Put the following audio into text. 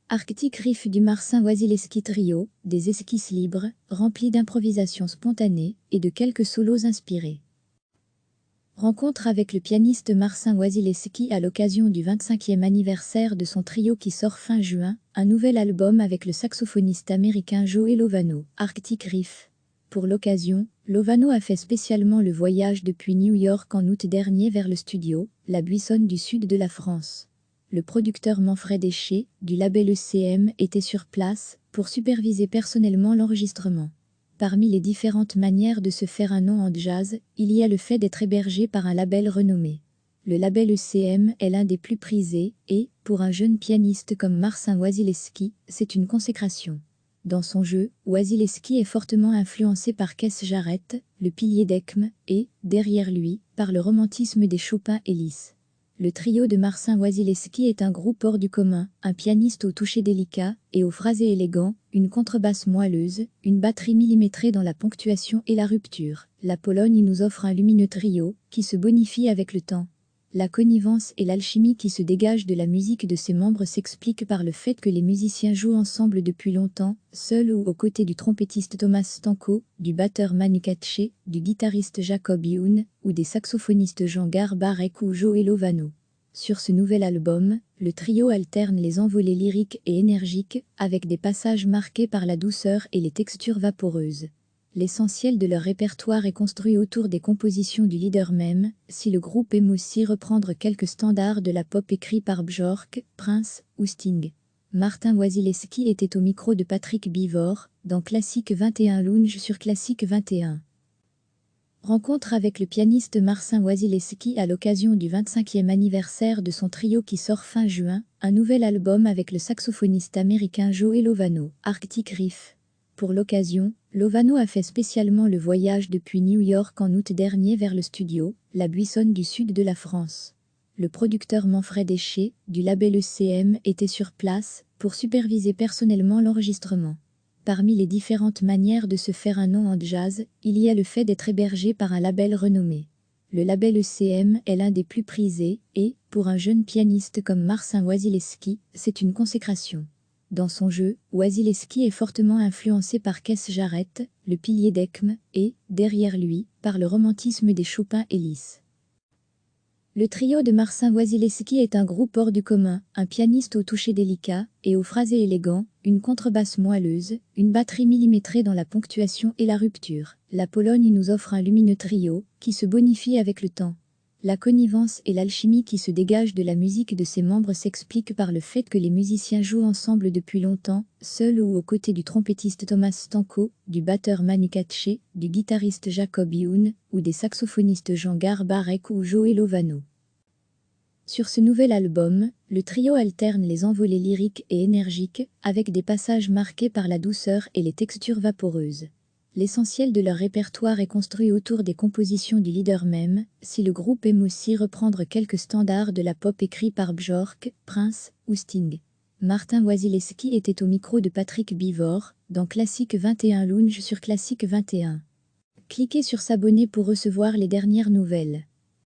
Arctic Riff du Marcin Wasilewski Trio, des esquisses libres, remplies d'improvisations spontanées et de quelques solos inspirés. Rencontre avec le pianiste Marcin Wasilewski à l'occasion du 25e anniversaire de son trio qui sort fin juin, un nouvel album avec le saxophoniste américain Joey Lovano, Arctic Riff. Pour l'occasion, Lovano a fait spécialement le voyage depuis New York en août dernier vers le studio, la Buissonne du sud de la France. Le producteur Manfred Escher, du label ECM, était sur place pour superviser personnellement l'enregistrement. Parmi les différentes manières de se faire un nom en jazz, il y a le fait d'être hébergé par un label renommé. Le label ECM est l'un des plus prisés et, pour un jeune pianiste comme Marcin Wasilewski, c'est une consécration. Dans son jeu, Wasilewski est fortement influencé par Keith Jarrett, le pilier d'ECM, et, derrière lui, par le romantisme des Chopin-Ellis. Le trio de Marcin Wasilewski est un groupe hors du commun, un pianiste au toucher délicat et au phrasé élégant, une contrebasse moelleuse, une batterie millimétrée dans la ponctuation et la rupture. La Pologne nous offre un lumineux trio, qui se bonifie avec le temps. La connivence et l'alchimie qui se dégagent de la musique de ses membres s'expliquent par le fait que les musiciens jouent ensemble depuis longtemps, seuls ou aux côtés du trompettiste Thomas Stanko, du batteur Manu Katché, du guitariste Jacob Youn, ou des saxophonistes Jean Garbarek ou Joey Lovano. Sur ce nouvel album, le trio alterne les envolées lyriques et énergiques, avec des passages marqués par la douceur et les textures vaporeuses. L'essentiel de leur répertoire est construit autour des compositions du leader même, si le groupe aime aussi reprendre quelques standards de la pop écrits par Björk, Prince ou Sting. Marcin Wasilewski était au micro de Patrick Bivort, dans Classique 21 Lounge sur Classique 21. Rencontre avec le pianiste Marcin Wasilewski à l'occasion du 25e anniversaire de son trio qui sort fin juin, un nouvel album avec le saxophoniste américain Joey Lovano, Arctic Riff. Pour l'occasion, Lovano a fait spécialement le voyage depuis New York en août dernier vers le studio, la Buissonne du sud de la France. Le producteur Manfred Escher, du label ECM, était sur place pour superviser personnellement l'enregistrement. Parmi les différentes manières de se faire un nom en jazz, il y a le fait d'être hébergé par un label renommé. Le label ECM est l'un des plus prisés et, pour un jeune pianiste comme Marcin Wasilewski, c'est une consécration. Dans son jeu, Wasilewski est fortement influencé par Keith Jarrett, le pilier d'ECM, et, derrière lui, par le romantisme des Chopin-Ellis. Le trio de Marcin Wasilewski est un groupe hors du commun, un pianiste au toucher délicat et au phrasé élégant, une contrebasse moelleuse, une batterie millimétrée dans la ponctuation et la rupture. La Pologne nous offre un lumineux trio, qui se bonifie avec le temps. La connivence et l'alchimie qui se dégagent de la musique de ses membres s'expliquent par le fait que les musiciens jouent ensemble depuis longtemps, seuls ou aux côtés du trompettiste Thomas Stanko, du batteur Manu Katché, du guitariste Jacob Youn, ou des saxophonistes Jean Garbarek ou Joey Lovano. Sur ce nouvel album, le trio alterne les envolées lyriques et énergiques, avec des passages marqués par la douceur et les textures vaporeuses. L'essentiel de leur répertoire est construit autour des compositions du leader même, si le groupe aime aussi reprendre quelques standards de la pop écrits par Björk, Prince ou Sting. Marcin Wasilewski était au micro de Patrick Bivort, dans Classique 21 Lounge sur Classique 21. Cliquez sur s'abonner pour recevoir les dernières nouvelles.